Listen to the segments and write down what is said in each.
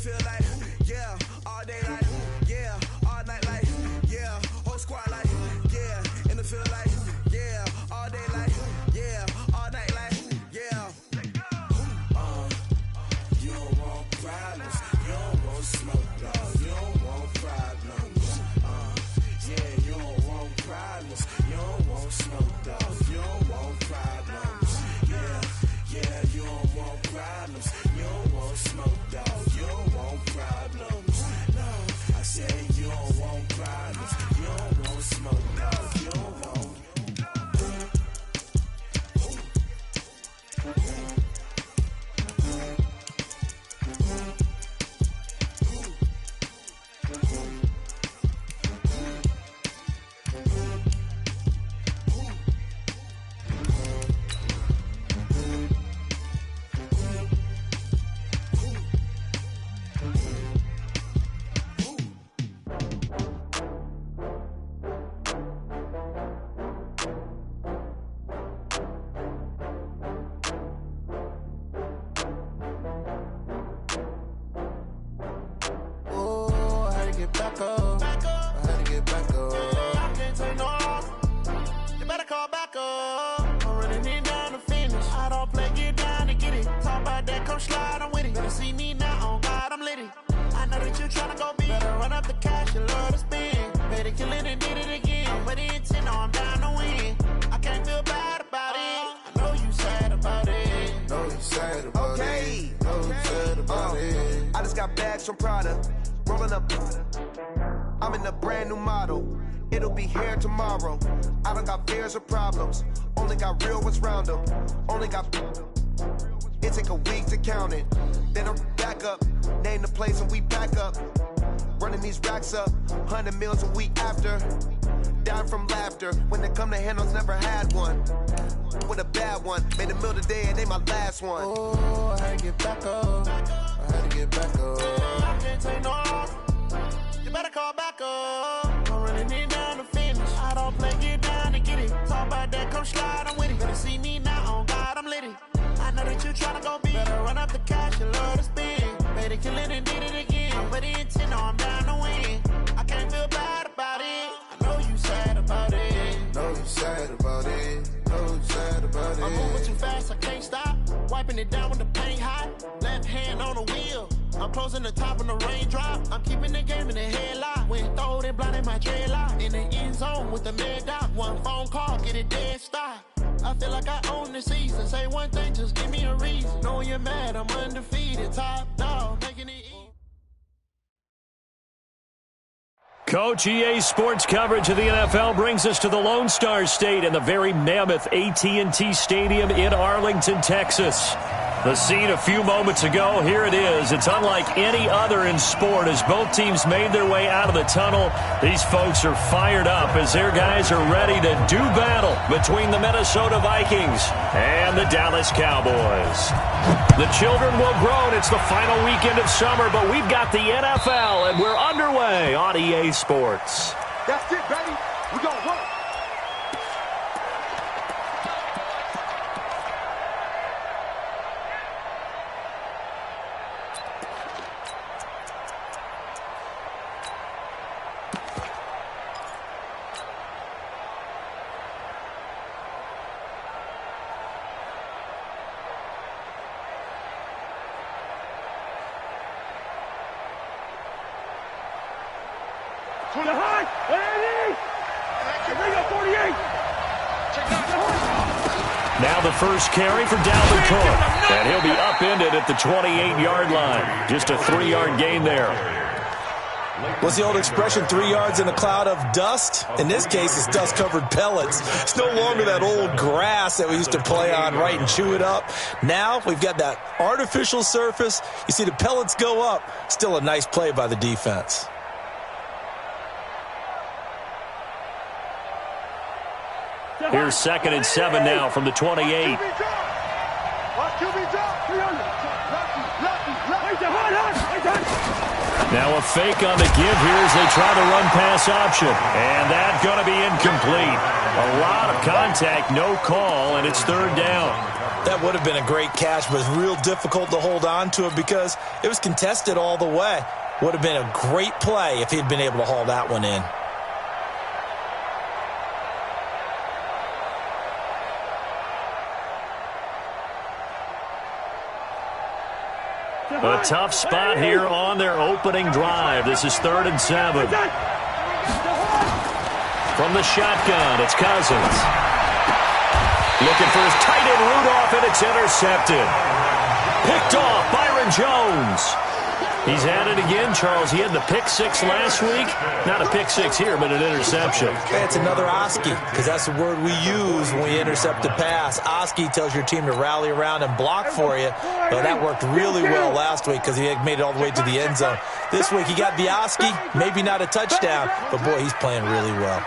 feel like, yeah, all day like, yeah, all night like, yeah, whole squad like, yeah, in the field like, yeah, all day like, yeah, all night like, yeah. You don't want problems, you don't want smoke, dog, you don't want problems. Yeah, you don't want problems, you don't want smoke, dog, you don't want problems. Yeah, you don't want problems, you don't want smoke, dog, you don't want problems. No, I said you don't want problems, you don't want smoke, dog, you don't want. From Prada, rolling up. I'm in a brand new model. It'll be here tomorrow. I don't got fears or problems. Only got real ones round them. Only got. It take a week to count it. Then I'm back up. Name the place and we back up. Running these racks up. 100 meals a week after. Dying from laughter. When they come to handles, never had one. With a bad one. Made a meal today and they my last one. Oh, I had to get back up. I had to get back up. I can't take no loss. You better call back up. I'm running it down to finish. I don't play, get down and get it. Talk about that, come slide, I'm with it. Better see me now, on God, I'm litty. I know that you tryna go big. Better run up the cash, you love to spend. Better kill it and did it again. But the intent, no, I'm down to win. I can't feel bad about it. I know you sad about it. Know you sad about it. Know you sad about it. I'm moving too fast, I can't stop. Wiping it down with the paint hot. Left hand on the wheel. I'm closing the top on the raindrop. I'm keeping the game in the headlock. When throwed and blinded my dreadlock. In the end zone with the mad dot. One phone call, get it dead stop. I feel like I own the season. Say one thing, just give me a reason. Knowing you're mad, I'm undefeated. Top dog, making it easy. Coach, EA Sports coverage of the NFL brings us to the Lone Star State and the very mammoth AT&T Stadium in Arlington, Texas. The scene a few moments ago, here it is. It's unlike any other in sport as both teams made their way out of the tunnel. These folks are fired up as their guys are ready to do battle between the Minnesota Vikings and the Dallas Cowboys. The children will grow, and it's the final weekend of summer, but we've got the NFL, and we're underway on EA Sports. That's it, baby. We're going to work. To the high, 180! Bring up 48! Now the first carry for Dalvin Cook, and he'll be upended at the 28-yard line. Just a 3-yard gain there. What's the old expression, 3 yards in a cloud of dust? In this case, it's dust-covered pellets. It's no longer that old grass that we used to play on, right, and chew it up. Now we've got that artificial surface. You see the pellets go up. Still a nice play by the defense. Here's 2nd and 7 now from the 28. Now a fake on the give here as they try to run pass option. And that's going to be incomplete. A lot of contact, no call, and it's 3rd down. That would have been a great catch, but it's real difficult to hold on to it because it was contested all the way. Would have been a great play if he'd been able to haul that one in. A tough spot here on their opening drive. This is 3rd and 7. From the shotgun, it's Cousins. Looking for his tight end Rudolph, and it's intercepted. Picked off Byron Jones. He's at it again, Charles. He had the pick 6 last week. Not a pick 6 here, but an interception. Hey, it's another Oski, because that's the word we use when we intercept a pass. Oski tells your team to rally around and block for you. But that worked really well last week because he had made it all the way to the end zone. This week he got the Oski, maybe not a touchdown, but boy, he's playing really well.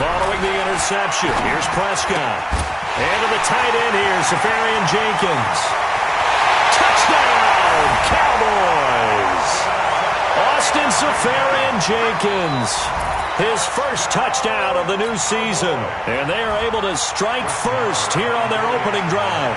Following the interception, here's Prescott. And to the tight end here, Safarian Jenkins. Touchdown, Cowboys! Austin Safarian Jenkins, his first touchdown of the new season. And they are able to strike first here on their opening drive.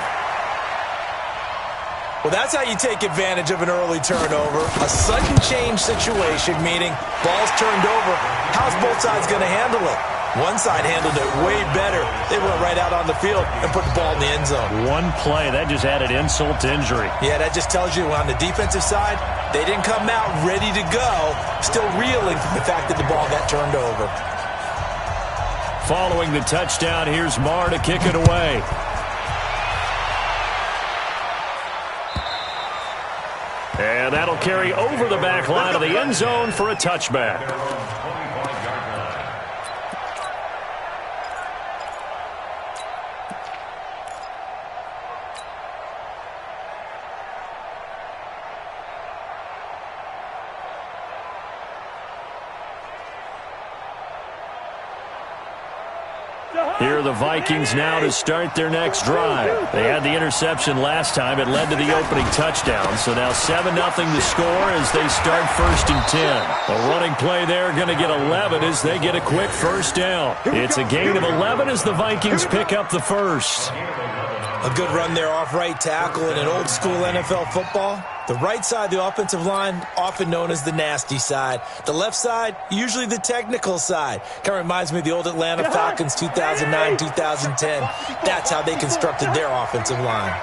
Well, that's how you take advantage of an early turnover. A sudden change situation, meaning ball's turned over. How's both sides going to handle it? One side handled it way better. They went right out on the field and put the ball in the end zone. One play, that just added insult to injury. Yeah, that just tells you on the defensive side, they didn't come out ready to go, still reeling from the fact that the ball got turned over. Following the touchdown, here's Marr to kick it away. And that'll carry over the back line of the end zone for a touchback. Here are the Vikings now to start their next drive. They had the interception last time. It led to the opening touchdown. So now 7-0 to score as they start 1st and 10. A running play there, going to get 11 as they get a quick first down. It's a gain of 11 as the Vikings pick up the first. A good run there off right tackle in an old school NFL football. The right side of the offensive line, often known as the nasty side. The left side, usually the technical side. Kind of reminds me of the old Atlanta Falcons 2009, 2010. That's how they constructed their offensive line.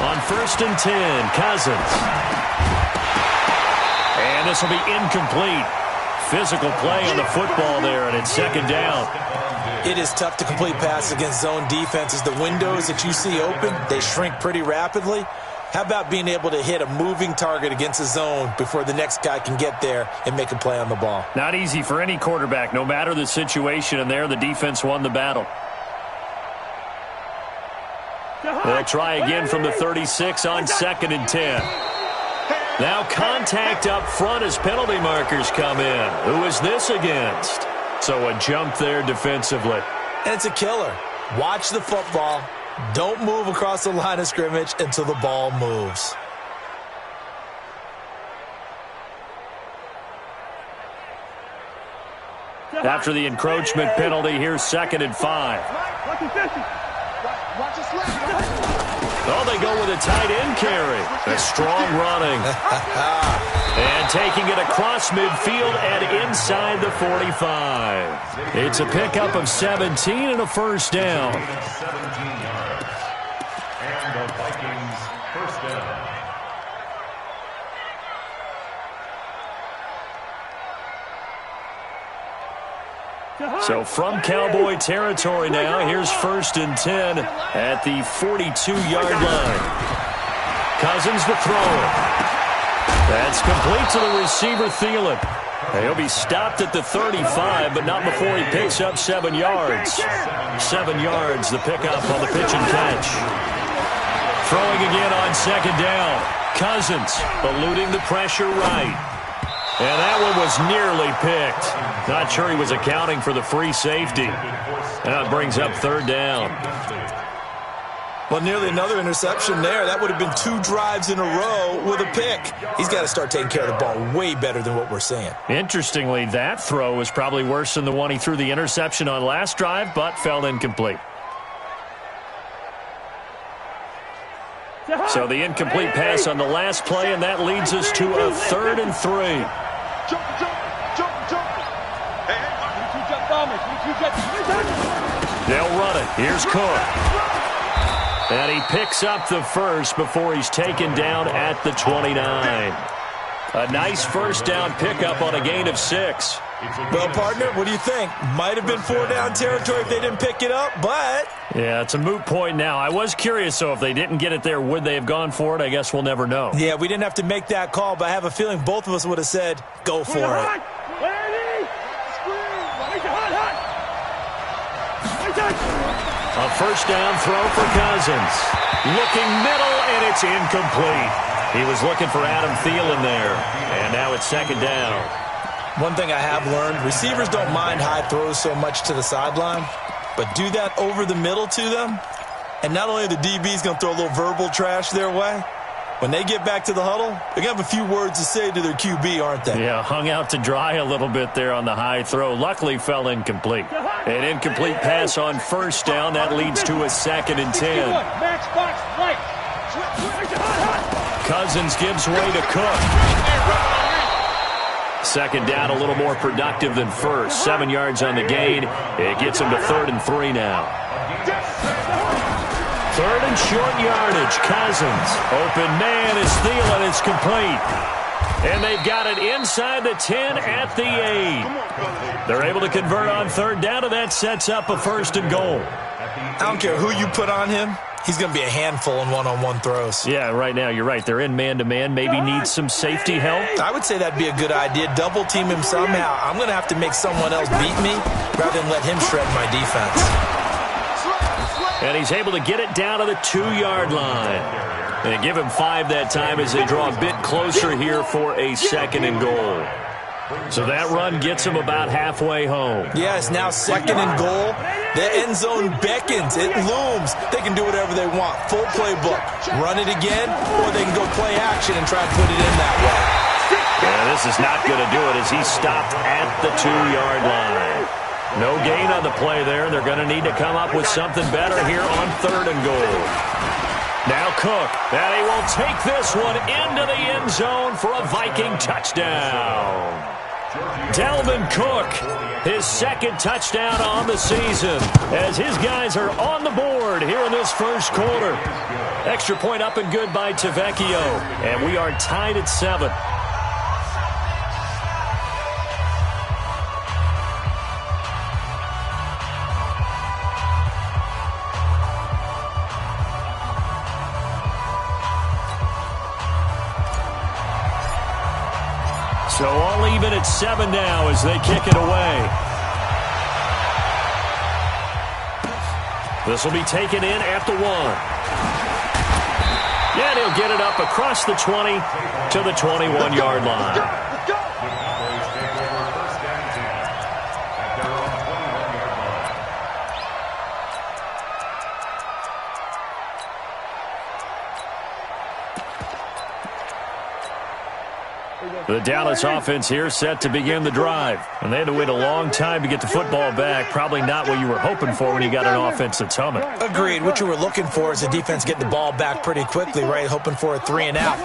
On 1st and 10, Cousins. And this will be incomplete. Physical play on the football there, and it's 2nd down. It is tough to complete passes against zone defenses. The windows that you see open, they shrink pretty rapidly. How about being able to hit a moving target against a zone before the next guy can get there and make a play on the ball? Not easy for any quarterback, no matter the situation, and there the defense won the battle. They'll try again from the 36 on 2nd and 10. Now contact up front as penalty markers come in. Who is this against? So a jump there defensively. And it's a killer. Watch the football. Don't move across the line of scrimmage until the ball moves. After the encroachment penalty, here's 2nd and 5. Oh, they go with a tight end carry. A strong running. And taking it across midfield and inside the 45. It's a pickup of 17 and a first down. 17 yards. And the Vikings first down. So from Cowboy territory now, here's 1st and 10 at the 42-yard line. Cousins to throw it. That's complete to the receiver, Thielen. He'll be stopped at the 35, but not before he picks up 7 yards. 7 yards, the pickup on the pitch and catch. Throwing again on 2nd down. Cousins eluding the pressure right. And that one was nearly picked. Not sure he was accounting for the free safety. That brings up 3rd down. Well, nearly another interception there. That would have been 2 drives in a row with a pick. He's got to start taking care of the ball way better than what we're seeing. Interestingly, that throw was probably worse than the one he threw the interception on last drive, but fell incomplete. So the incomplete pass on the last play, and that leads us to a 3rd and 3. They'll run it. Here's Cook. And he picks up the first before he's taken down at the 29. A nice first down pickup on a gain of 6. Well, partner, what do you think? Might have been 4-down territory if they didn't pick it up, but... Yeah, it's a moot point now. I was curious, so if they didn't get it there, would they have gone for it? I guess we'll never know. Yeah, we didn't have to make that call, but I have a feeling both of us would have said, go for it. A first down throw for Cousins. Looking middle, and it's incomplete. He was looking for Adam Thielen there, and now it's 2nd down. One thing I have learned, receivers don't mind high throws so much to the sideline, but do that over the middle to them, and not only are the DBs going to throw a little verbal trash their way, when they get back to the huddle, they're going to have a few words to say to their QB, aren't they? Yeah, hung out to dry a little bit there on the high throw. Luckily, fell incomplete. An incomplete pass on first down. That leads to a 2nd and 10. Cousins gives way to Cook. 2nd down, a little more productive than first. 7 yards on the gain. It gets him to 3rd and 3 now. 3rd and short yardage. Cousins. Open man is Thielen. It's complete. And they've got it inside the 10 at the 8. They're able to convert on 3rd down, and that sets up a 1st and goal. I don't care who you put on him. He's going to be a handful in one-on-one throws. Yeah, right now, you're right. They're in man-to-man. Maybe need some safety help. I would say that'd be a good idea. Double team him somehow. I'm going to have to make someone else beat me rather than let him shred my defense. And he's able to get it down to the 2-yard line. And they give him 5 that time as they draw a bit closer here for a 2nd and goal. So that run gets him about halfway home. Yeah, it's now 2nd and goal. The end zone beckons. It looms. They can do whatever they want. Full playbook. Run it again, or they can go play action and try to put it in that way. Yeah, this is not going to do it as he stopped at the 2-yard line. No gain on the play there. They're going to need to come up with something better here on 3rd and goal. Now Cook, and he will take this one into the end zone for a Viking touchdown. Dalvin Cook, his 2nd touchdown on the season, as his guys are on the board here in this 1st quarter. Extra point up and good by Tavecchio, and we are tied at 7. So all even at 7 now as they kick it away. This will be taken in at the 1. And he'll get it up across the 20 to the 21-yard line. The Dallas offense here set to begin the drive. And they had to wait a long time to get the football back. Probably not what you were hoping for when you got an offense that's humming. Agreed. What you were looking for is the defense getting the ball back pretty quickly, right? Hoping for a 3 and out.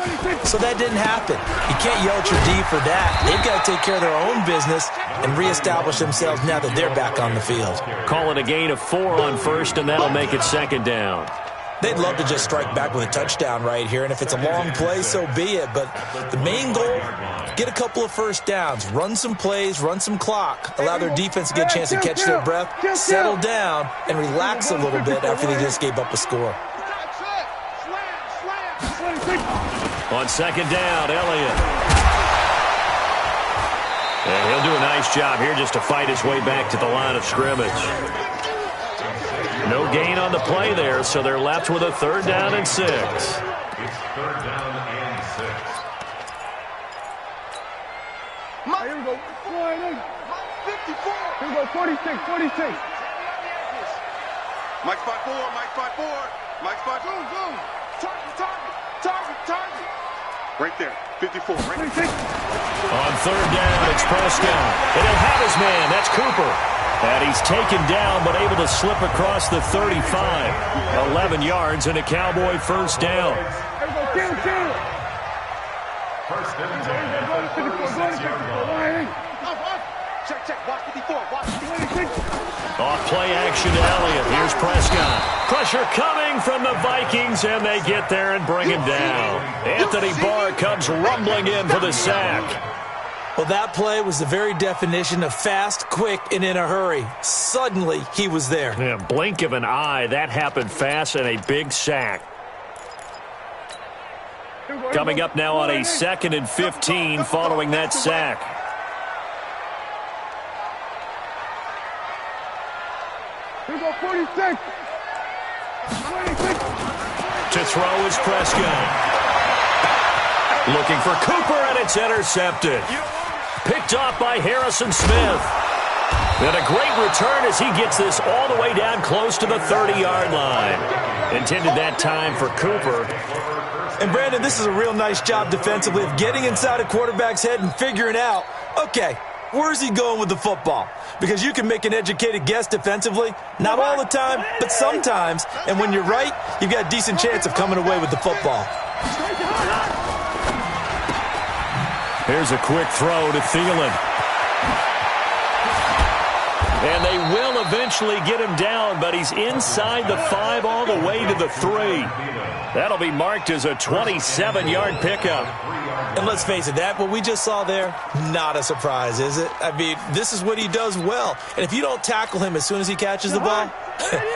So that didn't happen. You can't yell at your D for that. They've got to take care of their own business and reestablish themselves now that they're back on the field. Call it a gain of 4 on first, and that'll make it 2nd down. They'd love to just strike back with a touchdown right here, and if it's a long play, so be it. But the main goal, get a couple of first downs, run some plays, run some clock, allow their defense to get a chance to catch their breath, settle down, and relax a little bit after they just gave up a score. On 2nd down, Elliott. And he'll do a nice job here just to fight his way back to the line of scrimmage. No gain on the play there, so they're left with a 3rd down and 6. It's 3rd down and 6. Here we go. 54. Here we go. 46. Mike 5-4. Mike 5-4. Mike spot. Boom, boom. Target. Right there. 54. Right there. On third down, it's Prescott. And he'll have his man. That's Cooper. And he's taken down, but able to slip across the 35. 11 yards and a Cowboy first down. First and 10 at the 46-yard line. Check. Watch 54. Watch 54. Off play action to Elliott. Here's Prescott. Pressure coming from the Vikings, and they get there and bring him down. Anthony Barr comes rumbling in for the sack. Well, that play was the very definition of fast, quick, and in a hurry. Suddenly, he was there. Yeah, blink of an eye. That happened fast and a big sack. Coming up now on a 2nd and 15 following that sack. Here we go, 46. To throw is Prescott. Looking for Cooper, and it's intercepted. Picked off by Harrison Smith. And a great return as he gets this all the way down close to the 30-yard line. Intended that time for Cooper. And, Brandon, this is a real nice job defensively of getting inside a quarterback's head and figuring out, okay, where's he going with the football? Because you can make an educated guess defensively. Not all the time, but sometimes. And when you're right, you've got a decent chance of coming away with the football. Here's a quick throw to Thielen. And they will eventually get him down, but he's inside the 5 all the way to the 3. That'll be marked as a 27-yard pickup. And let's face it, what we just saw there, not a surprise, is it? I mean, this is what he does well. And if you don't tackle him as soon as he catches the ball,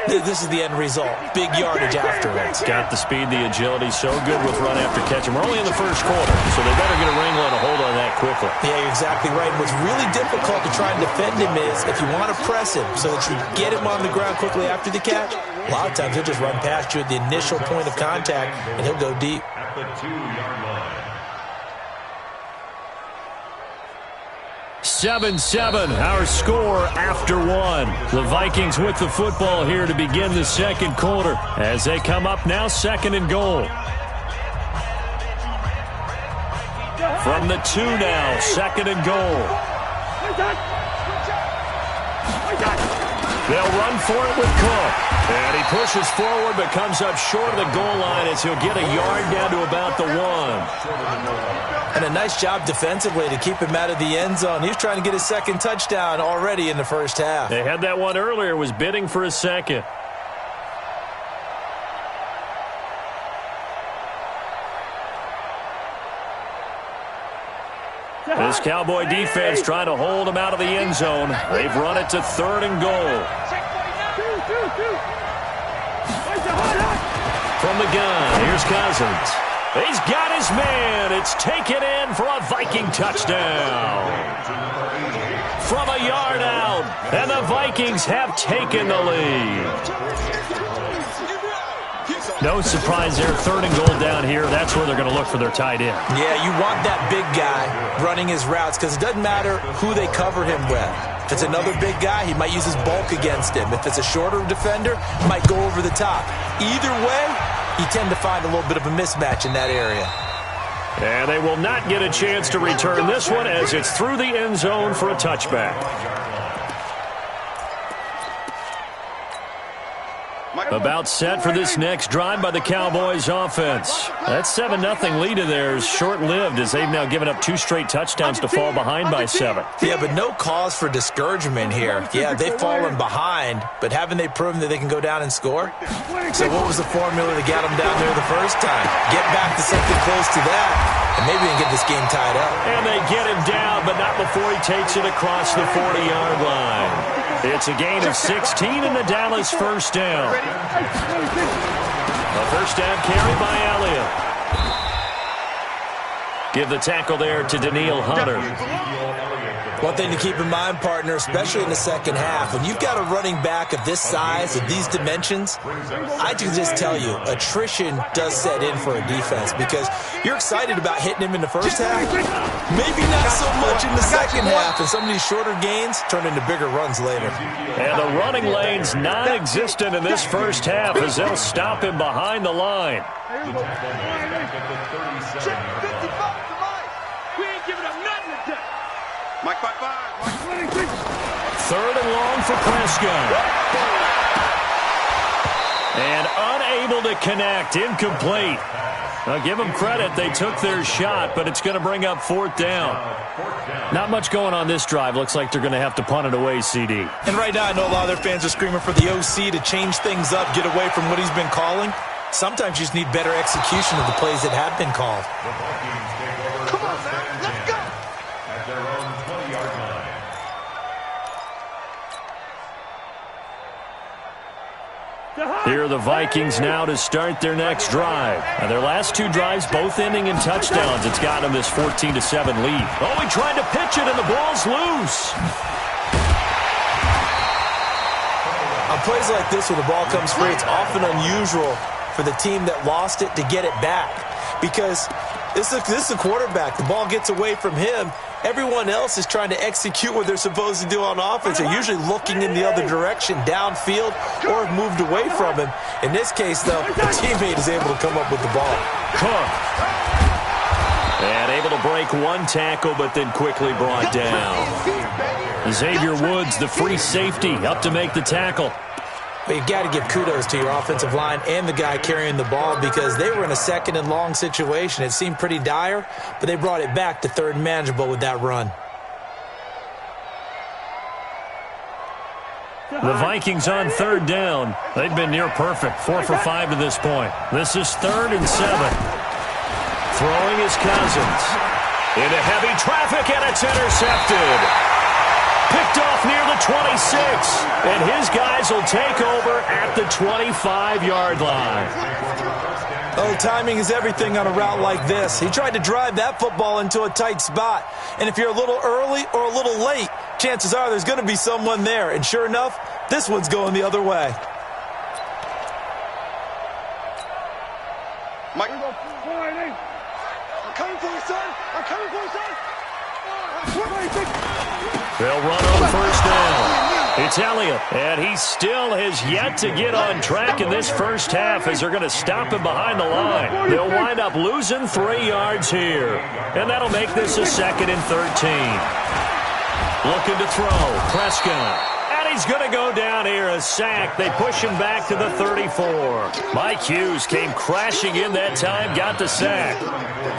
this is the end result. Big yardage afterwards. Got the speed, the agility, so good with run after catch. And we're only in the first quarter, so they better get a wrangle and a hold on that quickly. Yeah, you're exactly right. And what's really difficult to try and defend him is if you want to press him so that you get him on the ground quickly after the catch, a lot of times he'll just run past you at the initial point of contact, and he'll go deep. At the 2-yard line. 7-7, our score after 1. The Vikings with the football here to begin the second quarter as they come up now 2nd and goal. From the 2 now, 2nd and goal. They'll run for it with Cook. And he pushes forward but comes up short of the goal line as he'll get a yard down to about the 1. And a nice job defensively to keep him out of the end zone. He was trying to get his second touchdown already in the first half. They had that one earlier, was bidding for a second. This Cowboy defense trying to hold him out of the end zone. They've run it to 3rd and goal. From the gun, here's Cousins. He's got his man. It's taken in for a Viking touchdown. From a yard out, and the Vikings have taken the lead. No surprise there, 3rd and goal down here. That's where they're going to look for their tight end. Yeah, you want that big guy running his routes because it doesn't matter who they cover him with. If it's another big guy, he might use his bulk against him. If it's a shorter defender, he might go over the top. Either way, you tend to find a little bit of a mismatch in that area. And they will not get a chance to return this one as it's through the end zone for a touchback. About set for this next drive by the Cowboys offense. That 7-0 lead of theirs short-lived as they've now given up 2 straight touchdowns to fall behind by 7. Yeah, but no cause for discouragement here. Yeah, they've fallen behind, but haven't they proven that they can go down and score? So what was the formula to get them down there the first time? Get back to something close to that, and maybe we can get this game tied up. And they get him down, but not before he takes it across the 40-yard line. It's a gain of 16 in the Dallas first down. A first down carry by Elliott. Give the tackle there to Daniil Hunter. One thing to keep in mind, partner, especially in the second half, when you've got a running back of this size, of these dimensions, I can just tell you, attrition does set in for a defense because you're excited about hitting him in the first half. Maybe not so much in the second half, and some of these shorter gains turn into bigger runs later. And the running lane's non-existent in this first half as they'll stop him behind the line. Mike, 5-5. Third and long for Prescott. And unable to connect, incomplete. Now give them credit, they took their shot, but it's going to bring up fourth down. Not much going on this drive. Looks like they're going to have to punt it away, CD. And right now I know a lot of their fans are screaming for the OC to change things up, get away from what he's been calling. Sometimes you just need better execution of the plays that have been called. Come on, man. Let's go. At their own 20-yard line. Here are the Vikings now to start their next drive. Now their last two drives, both ending in touchdowns. It's got them this 14-7 lead. Oh, he tried to pitch it, and the ball's loose. On plays like this, when the ball comes free, it's often unusual for the team that lost it to get it back because this is a quarterback. The ball gets away from him. Everyone else is trying to execute what they're supposed to do on offense. They're usually looking in the other direction, downfield, or have moved away from him. In this case, though, the teammate is able to come up with the ball. Cook. And able to break one tackle, but then quickly brought down. Xavier Woods, the free safety, up to make the tackle. But you've got to give kudos to your offensive line and the guy carrying the ball because they were in a second and long situation. It seemed pretty dire, but they brought it back to third and manageable with that run. The Vikings on third down. They've been near perfect, 4 for 5 to this point. This is 3rd and 7. Throwing is Cousins. Into heavy traffic, and it's intercepted. Picked off near the 26, and his guys will take over at the 25-yard line. Oh, timing is everything on a route like this. He tried to drive that football into a tight spot, and if you're a little early or a little late, chances are there's going to be someone there, and sure enough, this one's going the other way. Mike. I'm coming for you, son. I'm coming for you, son. They'll run on first down. It's Elliott, and he still has yet to get on track in this first half as they're going to stop him behind the line. They'll wind up losing 3 yards here, and that'll make this a 2nd and 13. Looking to throw, Prescott. And he's going to go down here, a sack. They push him back to the 34. Mike Hughes came crashing in that time, got the sack.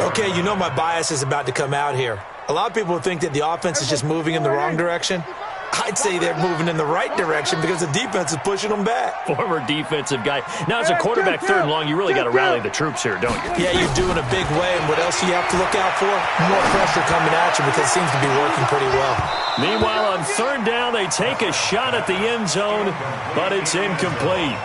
Okay, you know my bias is about to come out here. A lot of people think that the offense is just moving in the wrong direction. I'd say they're moving in the right direction because the defense is pushing them back. Former defensive guy. Now, as a quarterback 3rd and long, you really got to rally the troops here, don't you? Yeah, you do in a big way. And what else do you have to look out for? More pressure coming at you because it seems to be working pretty well. Meanwhile, on 3rd down, they take a shot at the end zone, but it's incomplete.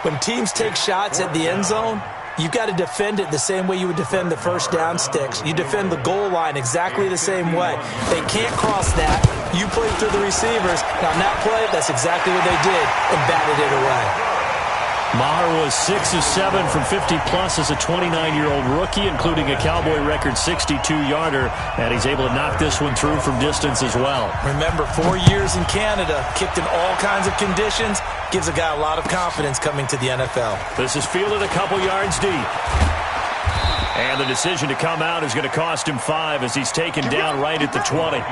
When teams take shots at the end zone, you've got to defend it the same way you would defend the first down sticks. You defend the goal line exactly the same way. They can't cross that. You play through the receivers. Now, on that play, that's exactly what they did and batted it away. Maher was 6 of 7 from 50-plus as a 29-year-old rookie, including a Cowboy record 62-yarder, and he's able to knock this one through from distance as well. Remember, 4 years in Canada, kicked in all kinds of conditions, gives a guy a lot of confidence coming to the NFL. This is fielded a couple yards deep. And the decision to come out is going to cost him 5 as he's taken down right at the 20.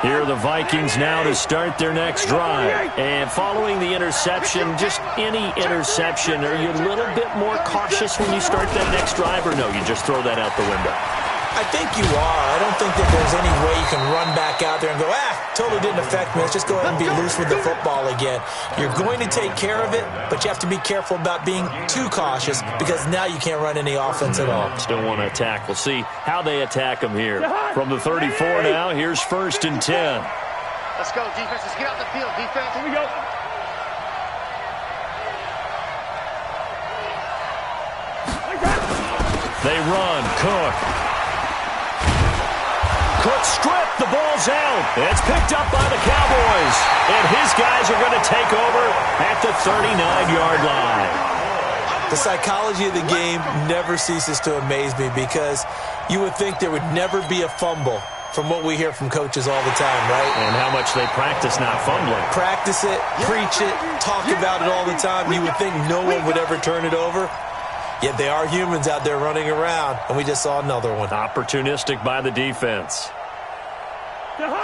Here are the Vikings now to start their next drive. And following the interception, just any interception, are you a little bit more cautious when you start that next drive, or no, you just throw that out the window? I think you are. I don't think that there's any way you can run back out there and go, totally didn't affect me. Let's just go ahead and be loose with the football again. You're going to take care of it, but you have to be careful about being too cautious because now you can't run any offense at all. Still want to attack. We'll see how they attack him here. From the 34 now, here's 1st and 10. Let's go, defense. Let's get out the field, defense. Here we go. They run. Cook. Cook stripped. The ball's out. It's picked up by the Cowboys. And his guys are going to take over at the 39-yard line. The psychology of the game never ceases to amaze me because you would think there would never be a fumble from what we hear from coaches all the time, right? And how much they practice not fumbling. Practice it, preach it, talk about it all the time. You would think no one would ever turn it over. Yet they are humans out there running around, and we just saw another one. Opportunistic by the defense.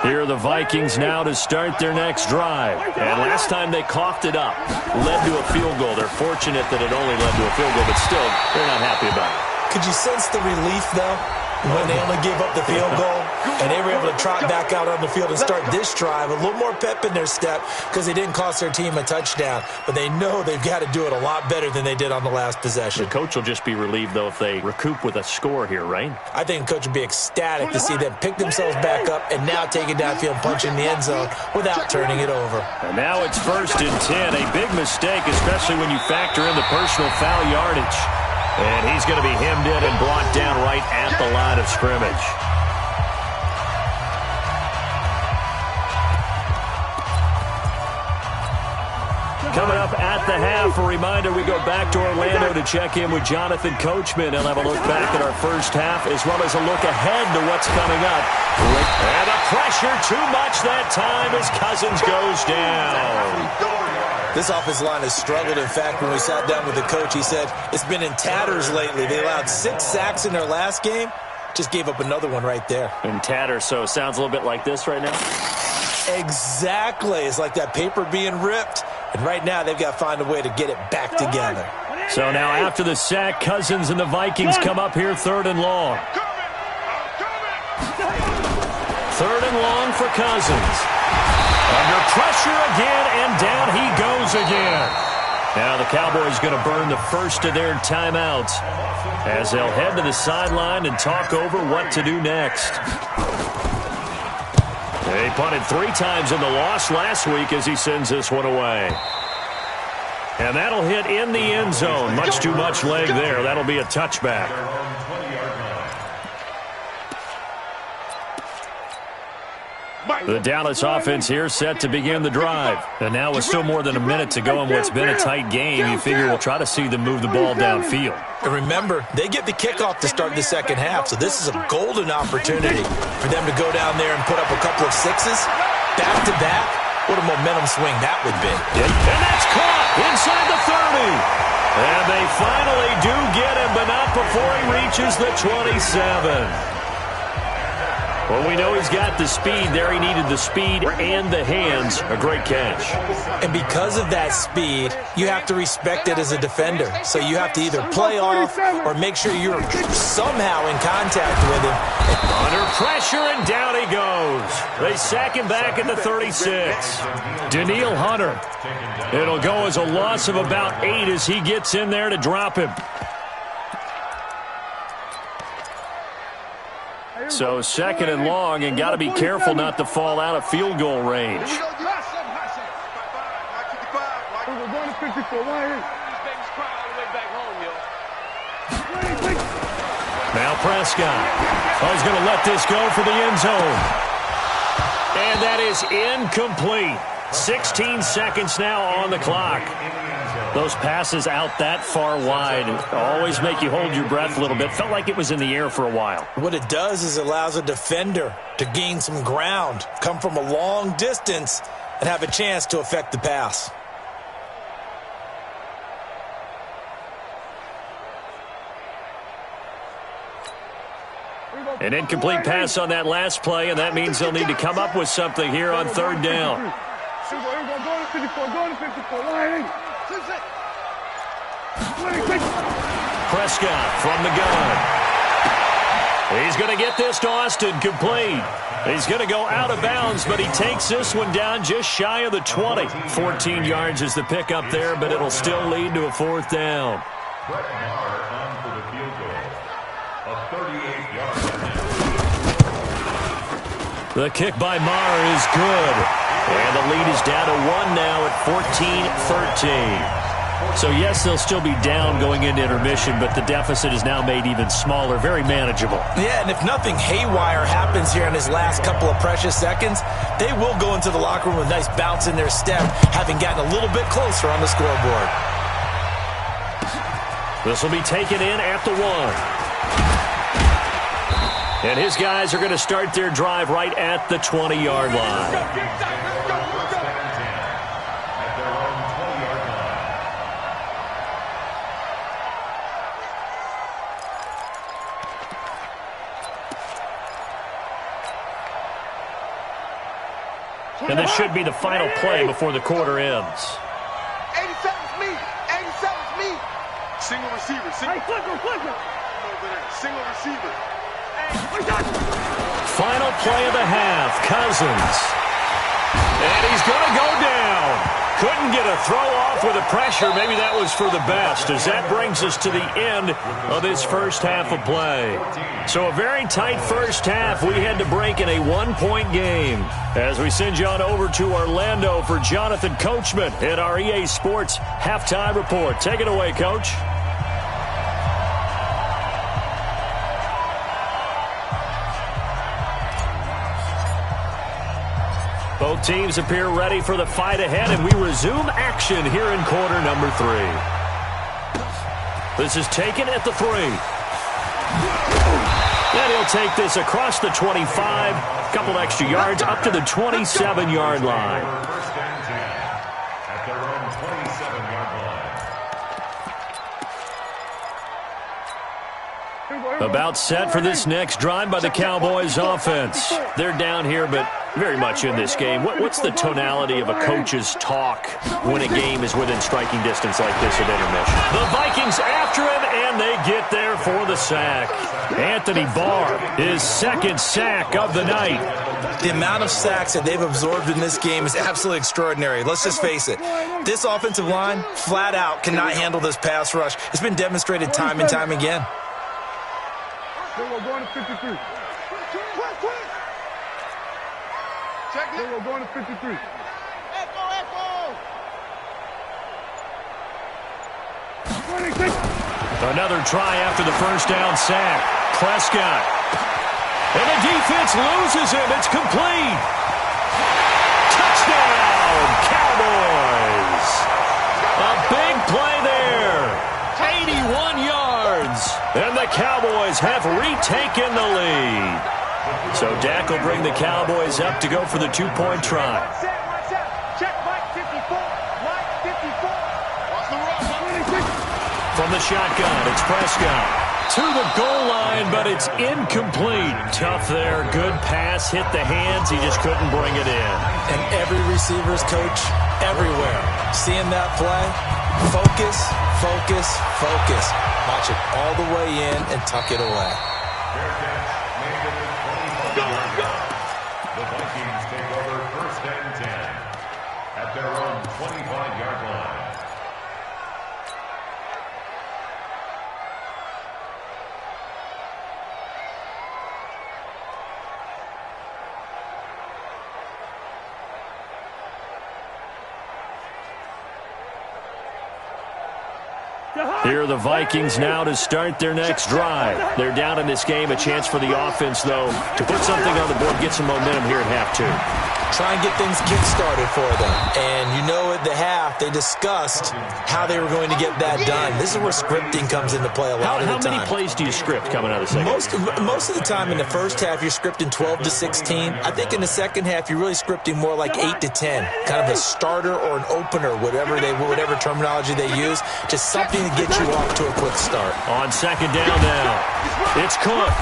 Here are the Vikings now to start their next drive. And last time they coughed it up, led to a field goal. They're fortunate that it only led to a field goal, but still, they're not happy about it. Could you sense the relief, though, when they only gave up the field goal and they were able to trot back out on the field and start this drive? A little more pep in their step because they didn't cost their team a touchdown, but they know they've got to do it a lot better than they did on the last possession. The coach will just be relieved, though, if they recoup with a score here, right? I think the coach would be ecstatic to see them pick themselves back up and now take it downfield and punch in the end zone without turning it over. And now it's 1st and 10. A big mistake, especially when you factor in the personal foul yardage. And he's going to be hemmed in and brought down right at the line of scrimmage. Coming up at the half, a reminder, we go back to Orlando to check in with Jonathan Coachman. He'll have a look back at our first half as well as a look ahead to what's coming up. And the pressure too much that time as Cousins goes down. This offensive line has struggled. In fact, when we sat down with the coach, he said it's been in tatters lately. They allowed 6 sacks in their last game. Just gave up another one right there. In tatters, so it sounds a little bit like this right now? Exactly. It's like that paper being ripped. And right now, they've got to find a way to get it back together. So now after the sack, Cousins and the Vikings come up here 3rd and long. 3rd and long for Cousins. Under pressure again, and down he goes again. Now the Cowboys going to burn the first of their timeouts as they'll head to the sideline and talk over what to do next. They punted 3 times in the loss last week as he sends this one away. And that'll hit in the end zone. Much too much leg there. That'll be a touchback. The Dallas offense here set to begin the drive. And now with still more than a minute to go in what's been a tight game, you figure we'll try to see them move the ball downfield. And remember, they get the kickoff to start the second half, so this is a golden opportunity for them to go down there and put up a couple of 6s back-to-back. What a momentum swing that would be. And that's caught inside the 30. And they finally do get him, but not before he reaches the 27. Well, we know he's got the speed there. He needed the speed and the hands. A great catch. And because of that speed, you have to respect it as a defender. So you have to either play off or make sure you're somehow in contact with him. Under pressure, and down he goes. They sack him back at the 36. Danielle Hunter. It'll go as a loss of about 8 as he gets in there to drop him. So 2nd and long, and got to be careful not to fall out of field goal range. Now Prescott. Oh, he's going to let this go for the end zone. And that is incomplete. 16 seconds now on the clock. Those passes out that far wide always make you hold your breath a little bit. Felt like it was in the air for a while. What it does is it allows a defender to gain some ground, come from a long distance, and have a chance to affect the pass. An incomplete pass on that last play, and that means they'll need to come up with something here on 3rd down. Prescott from the gun. He's going to get this to Austin, complete. He's going to go out of bounds, but he takes this one down just shy of the 20. 14 yards is the pickup there, but it'll still lead to a 4th down. The kick by Maher is good. And the lead is down to 1 now at 14-13. So, yes, they'll still be down going into intermission, but the deficit is now made even smaller, very manageable. Yeah, and if nothing haywire happens here in his last couple of precious seconds, they will go into the locker room with a nice bounce in their step, having gotten a little bit closer on the scoreboard. This will be taken in at the 1. And his guys are going to start their drive right at the 20-yard line. And this should be the final play before the quarter ends. 87's me. 87's me. Single receiver. Single. Hey, flicker. Over there. Single receiver. Final play of the half. Cousins. And he's going to go down. Couldn't get a throw off with the pressure. Maybe that was for the best, as that brings us to the end of this first half of play. So a very tight first half. We had to break in a 1-point game. As we send you on over to Orlando for Jonathan Coachman in our EA Sports Halftime Report. Take it away, Coach. Both teams appear ready for the fight ahead, and we resume action here in quarter number 3. This is taken at the 3. And he'll take this across the 25, a couple extra yards up to the 27-yard line. First and 10 at their own 27-yard line. About set for this next drive by the Cowboys offense. They're down here, but very much in this game. What's the tonality of a coach's talk when a game is within striking distance like this at intermission? The Vikings after him, and they get there for the sack. Anthony Barr, his second sack of the night. The amount of sacks that they've absorbed in this game is absolutely extraordinary. Let's just face it. This offensive line, flat out, cannot handle this pass rush. It's been demonstrated time and time again. We're going to 53. Check it. We're going to 53. Echo. 26. Another try after the first down sack. Prescott. And the defense loses him. It's complete. Touchdown, Cowboys. A big play there. 81 yards. And the Cowboys have retaken the lead. So Dak will bring the Cowboys up to go for the 2-point try. Check Mike 54. Mike 54. What's the run? From the shotgun, it's Prescott. To the goal line, but it's incomplete. Tough there. Good pass. Hit the hands. He just couldn't bring it in. And every receiver's coach everywhere. Seeing that play, focus. Watch it all the way in and tuck it away. The Vikings take over first and 10 at their own 25-yard line. Here are the Vikings now to start their next drive. They're down in this game. A chance for the offense, though, to put something on the board, get some momentum here at half 2. Try and get things kick-started for them. And you know at the half, they discussed how they were going to get that done. This is where scripting comes into play a lot of the time. How many plays do you script coming out of the second? Most of the time in the first half, you're scripting 12 to 16. I think in the second half, you're really scripting more like 8 to 10. Kind of a starter or an opener, whatever terminology they use. Just something to get you off to a quick start. On second down now, it's Cook.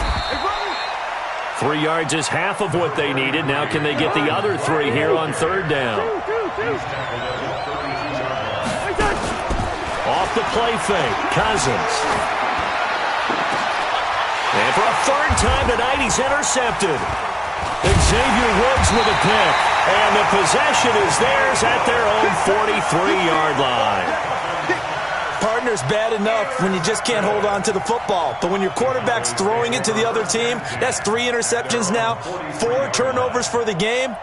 3 yards is half of what they needed. Now can they get the other 3 here on third down? Off the play fake, Cousins. And for a third time tonight, he's intercepted. Xavier Woods with a pick. And the possession is theirs at their own 43-yard line. Partner's bad enough when you just can't hold on to the football. But when your quarterback's throwing it to the other team, that's 3 interceptions now, 4 turnovers for the game.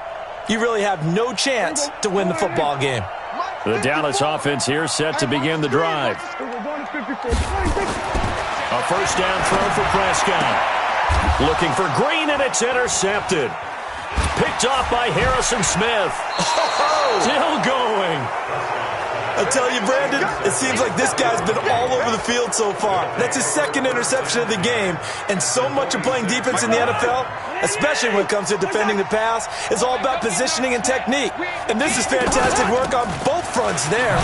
You really have no chance to win the football game. The Dallas offense here set to begin the drive. A first down throw for Prescott. Looking for Green, and it's intercepted. Picked off by Harrison Smith. Still going. I tell you, Brandon, it seems like this guy's been all over the field so far. That's his second interception of the game. And so much of playing defense in the NFL, especially when it comes to defending the pass, is all about positioning and technique. And this is fantastic work on both fronts there.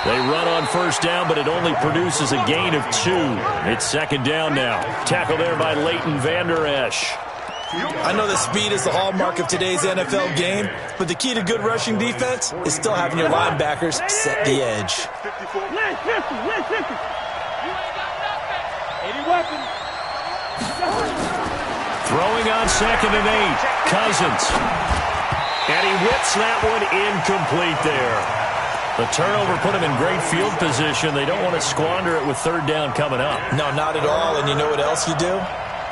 They run on first down, but it only produces a gain of 2. It's second down now. Tackle there by Leighton Vander Esch. I know that speed is the hallmark of today's NFL game, but the key to good rushing defense is still having your linebackers set the edge. Throwing on 2nd and 8. Cousins. And he whips that one incomplete there. The turnover put him in great field position. They don't want to squander it with 3rd down coming up. No, not at all. And you know what else you do?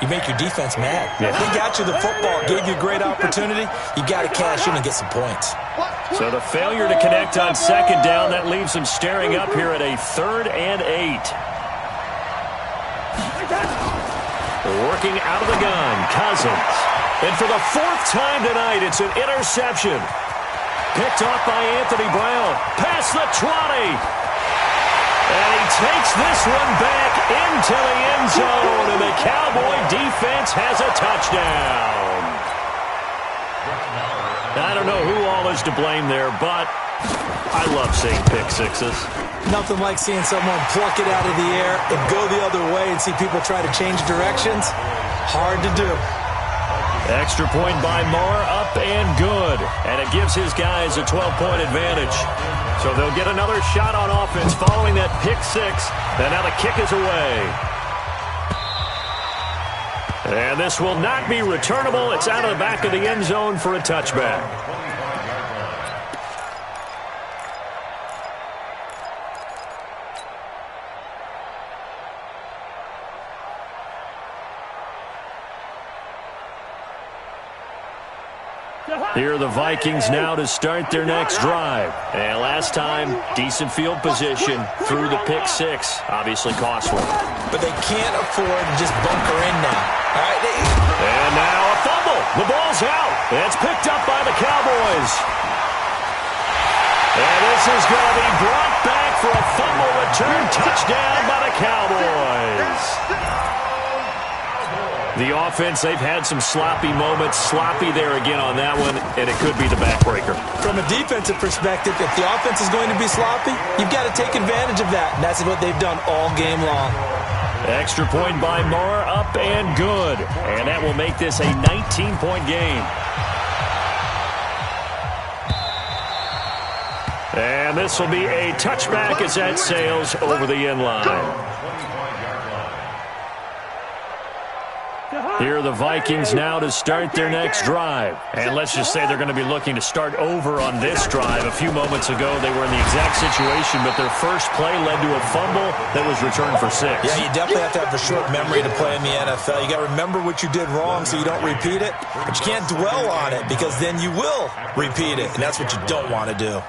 You make your defense mad. Yeah. They got you the football, gave you a great opportunity. You got to cash in and get some points. So the failure to connect on 2nd down, that leaves them staring up here at a 3rd and 8. Working out of the gun, Cousins. And for the 4th time tonight, it's an interception. Picked off by Anthony Brown. Past the 20. And he takes this one back into the end zone, and the Cowboy defense has a touchdown. I don't know who all is to blame there, but I love seeing pick sixes. Nothing like seeing someone pluck it out of the air and go the other way and see people try to change directions. Hard to do. Extra point by Moore, up and good. And it gives his guys a 12-point advantage. So they'll get another shot on offense following that pick 6. And now the kick is away. And this will not be returnable. It's out of the back of the end zone for a touchback. Here are the Vikings now to start their next drive. And last time, decent field position through the pick 6. Obviously costly. But they can't afford to just bunker in now. All right, and now a fumble. The ball's out. It's picked up by the Cowboys. And this is going to be brought back for a fumble return touchdown by the Cowboys. The offense, they've had some sloppy moments. Sloppy there again on that one, and it could be the backbreaker. From a defensive perspective, if the offense is going to be sloppy, you've got to take advantage of that, and that's what they've done all game long. Extra point by Moore, up and good. And that will make this a 19-point game. And this will be a touchback as that sails over the end line. Here are the Vikings now to start their next drive. And let's just say they're going to be looking to start over on this drive. A few moments ago, they were in the exact situation, but their first play led to a fumble that was returned for 6. Yeah, you definitely have to have a short memory to play in the NFL. You got to remember what you did wrong so you don't repeat it. But you can't dwell on it because then you will repeat it, and that's what you don't want to do.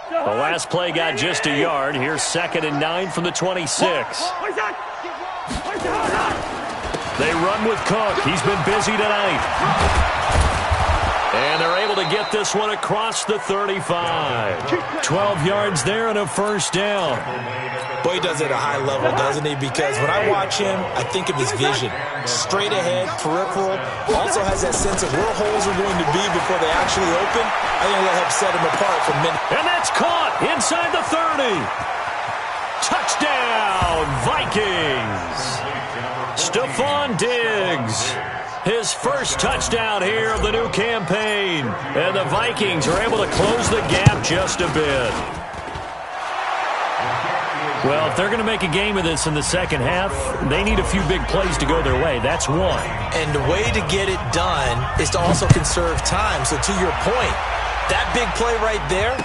The last play got just a yard. Here's 2nd and 9 from the 26. They run with Cook. He's been busy tonight. And they're able to get this one across the 35. 12 yards there and a first down. Boy, he does it at a high level, doesn't he? Because when I watch him, I think of his vision. Straight ahead, peripheral. Also has that sense of where holes are going to be before they actually open. I think that helps set him apart from many. And that's caught inside the 30. Touchdown, Vikings. Stephon Diggs. His first touchdown here of the new campaign. And the Vikings are able to close the gap just a bit. Well, if they're going to make a game of this in the second half, they need a few big plays to go their way. That's one. And the way to get it done is to also conserve time. So to your point, that big play right there,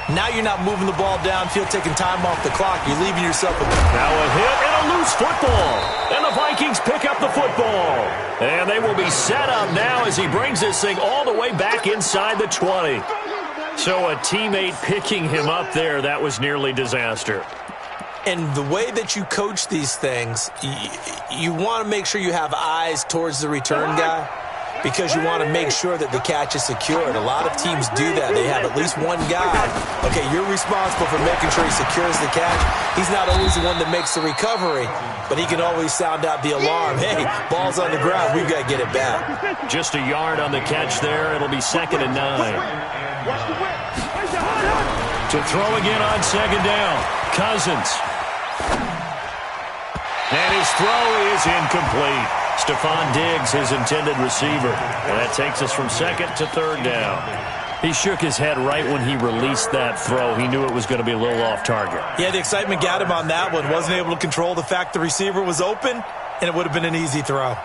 Now you're not moving the ball downfield, taking time off the clock. You're leaving yourself a... Now a hit and a loose football. And the Vikings pick up the football. And they will be set up now as he brings this thing all the way back inside the 20. So a teammate picking him up there, that was nearly disaster. And the way that you coach these things, you want to make sure you have eyes towards the return guy, because you want to make sure that the catch is secured. A lot of teams do that. They have at least one guy. Okay, you're responsible for making sure he secures the catch. He's not always the one that makes the recovery, but he can always sound out the alarm. Hey, ball's on the ground. We've got to get it back. Just a yard on the catch there. It'll be 2nd and 9. To throw again on 2nd down. Cousins. And his throw is incomplete. Stephon Diggs, his intended receiver. And that takes us from 2nd to 3rd down. He shook his head right when he released that throw. He knew it was going to be a little off target. Yeah, the excitement got him on that one. Wasn't able to control the fact the receiver was open, and it would have been an easy throw.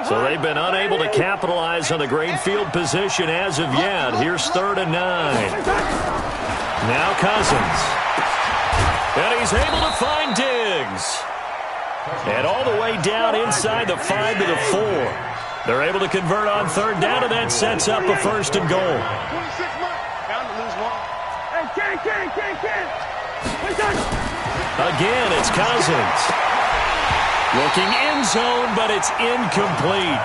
So they've been unable to capitalize on the great field position as of yet. Here's 3rd and 9. Now Cousins. And he's able to find Diggs. And all the way down inside the 5 to the 4. They're able to convert on 3rd down, and that sets up a 1st and goal. Again, it's Cousins. Looking end zone, but it's incomplete.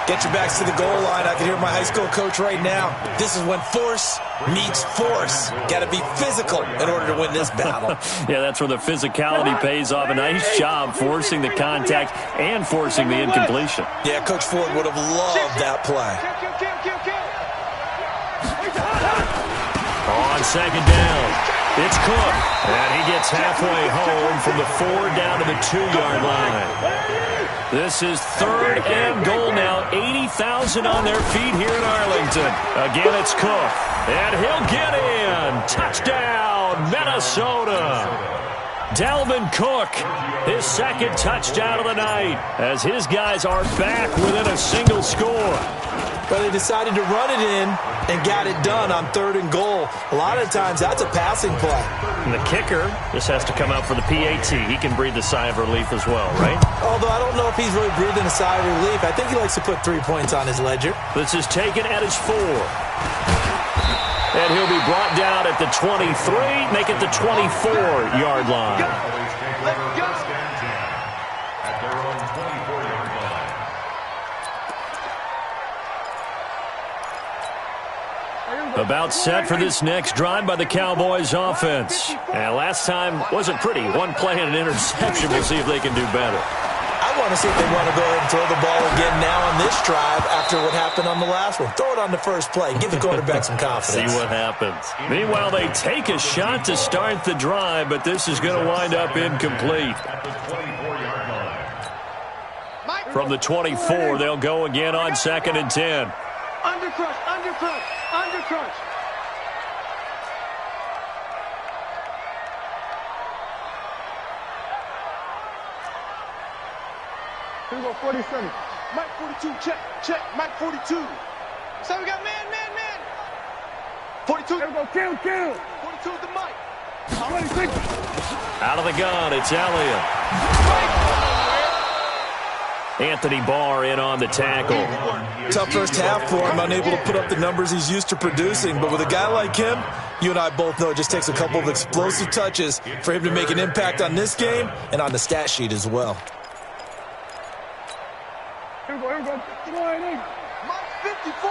Get your backs to the goal line. I can hear my high school coach right now. This is when force meets force. Got to be physical in order to win this battle. Yeah, that's where the physicality pays off. A nice job forcing the contact and forcing the incompletion. Yeah, Coach Ford would have loved that play. On 2nd down, it's Cook. And he gets halfway home from the 4 down to the 2-yard line. This is 3rd and goal now. 80,000 on their feet here in Arlington. Again, it's Cook. And he'll get in. Touchdown, Minnesota. Dalvin Cook, his 2nd touchdown of the night, as his guys are back within a single score. But they decided to run it in and got it done on 3rd and goal. A lot of times, that's a passing play. And the kicker just has to come out for the PAT. He can breathe a sigh of relief as well, right? Although I don't know if he's really breathing a sigh of relief. I think he likes to put 3 points on his ledger. This is taken at his 4. And he'll be brought down at the 23, make it the 24-yard line. About set for this next drive by the Cowboys offense. And last time wasn't pretty. One play and an interception. We'll see if they can do better. I want to see if they want to go ahead and throw the ball again now on this drive after what happened on the last one. Throw it on the first play. Give the quarterback some confidence. See what happens. Meanwhile, they take a shot to start the drive, but this is going to wind up incomplete. From the 24, they'll go again on 2nd and 10. Undercrush, undercrush, undercrush. Here we go, 47. Mike 42, check, check, Mike 42. So we got man. 42. Here we go, kill. 42 is the Mike. 26. Out of the gun, it's Elliott. Anthony Barr in on the tackle. Tough first half for him, unable to put up the numbers he's used to producing. But with a guy like him, you and I both know it just takes a couple of explosive touches for him to make an impact on this game and on the stat sheet as well. Here we go. Mike 54.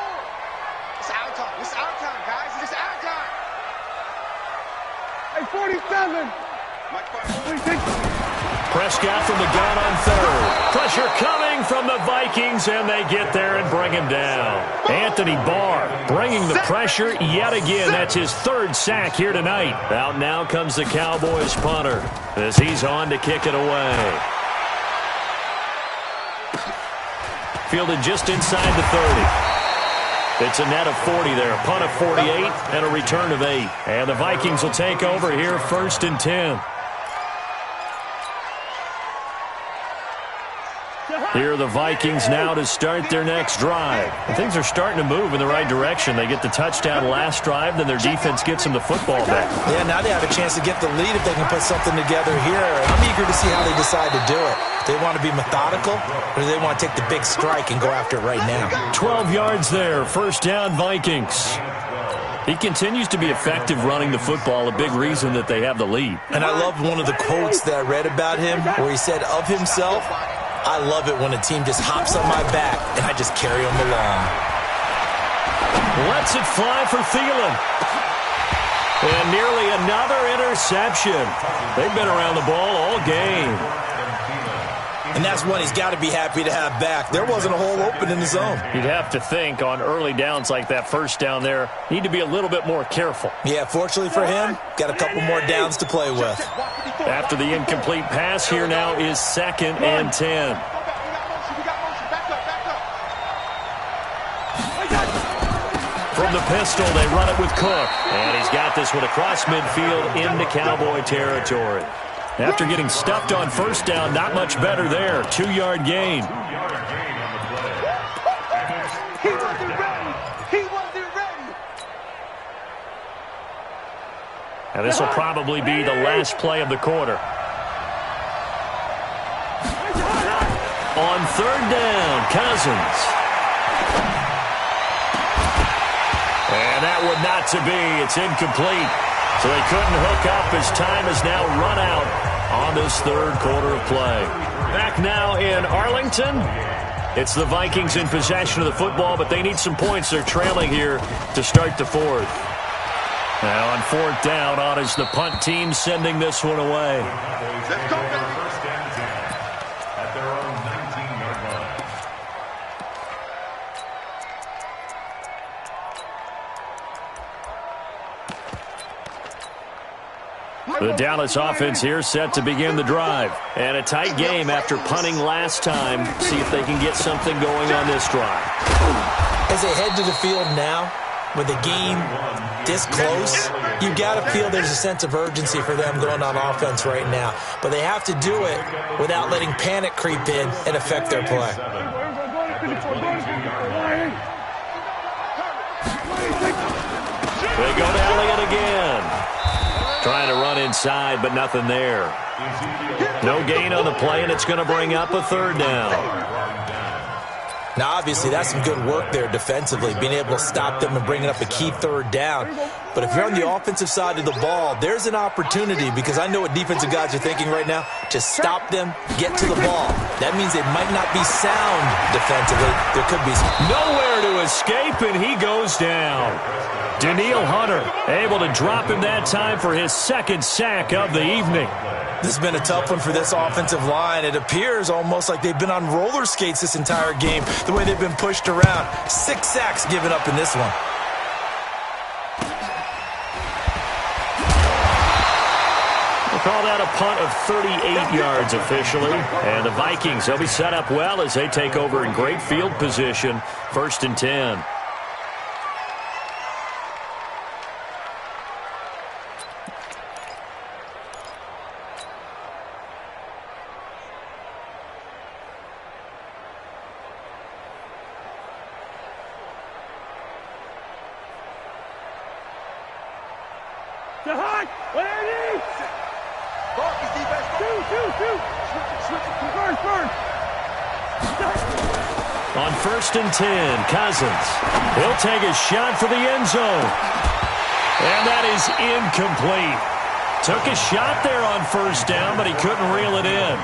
It's our time. It's our time, guys. It's our time. Hey, 47. Mike 46. Prescott from the gun on 3rd. Pressure coming from the Vikings, and they get there and bring him down. Anthony Barr bringing the pressure yet again. That's his 3rd sack here tonight. Out now comes the Cowboys punter as he's on to kick it away. Fielded just inside the 30. It's a net of 40 there. A punt of 48 and a return of 8. And the Vikings will take over here 1st and 10. Here are the Vikings now to start their next drive. And things are starting to move in the right direction. They get the touchdown last drive, then their defense gets them the football back. Yeah, now they have a chance to get the lead if they can put something together here. I'm eager to see how they decide to do it. Do they want to be methodical, or do they want to take the big strike and go after it right now? 12 yards there, first down Vikings. He continues to be effective running the football, a big reason that they have the lead. And I love one of the quotes that I read about him where he said of himself, "I love it when a team just hops on my back and I just carry them along." Lets it fly for Thielen. And nearly another interception. They've been around the ball all game. And that's one he's got to be happy to have back. There wasn't a hole open in the zone. You'd have to think on early downs like that first down there, need to be a little bit more careful. Yeah, fortunately for him, got a couple more downs to play with. After the incomplete pass, here now is 2nd and 10. From the pistol, they run it with Cook. And he's got this one across midfield into Cowboy territory. After getting stuffed on first down, not much better there. 2-yard gain. He wasn't ready. He wasn't ready. And this will probably be the last play of the quarter. On 3rd down, Cousins. And that would not to be. It's incomplete. So they couldn't hook up as time has now run out on this 3rd quarter of play. Back now in Arlington. It's the Vikings in possession of the football, but they need some points. They're trailing here to start the 4th. Now on 4th down, on is the punt team sending this one away. Let's go, baby. First and 10 at their own 19-yard line. The Dallas offense here set to begin the drive. And a tight game after punting last time. See if they can get something going on this drive. As they head to the field now, with the game this close, you got to feel there's a sense of urgency for them going on offense right now. But they have to do it without letting panic creep in and affect their play. They go to Elliott again. Trying to run inside, but nothing there. No gain on the play, and it's going to bring up a 3rd down. Now, obviously, that's some good work there defensively, being able to stop them and bringing up a key 3rd down. But if you're on the offensive side of the ball, there's an opportunity, because I know what defensive guys are thinking right now, to stop them, get to the ball. That means they might not be sound defensively. There could be nowhere to escape, and he goes down. Danielle Hunter able to drop him that time for his 2nd sack of the evening. This has been a tough one for this offensive line. It appears almost like they've been on roller skates this entire game, the way they've been pushed around. 6 sacks given up in this one. We'll call that a punt of 38 yards officially. And the Vikings, they'll be set up well as they take over in great field position. 1st and 10. On 1st and 10, Cousins. He'll take a shot for the end zone. And that is incomplete. Took a shot there on 1st down, but he couldn't reel it in.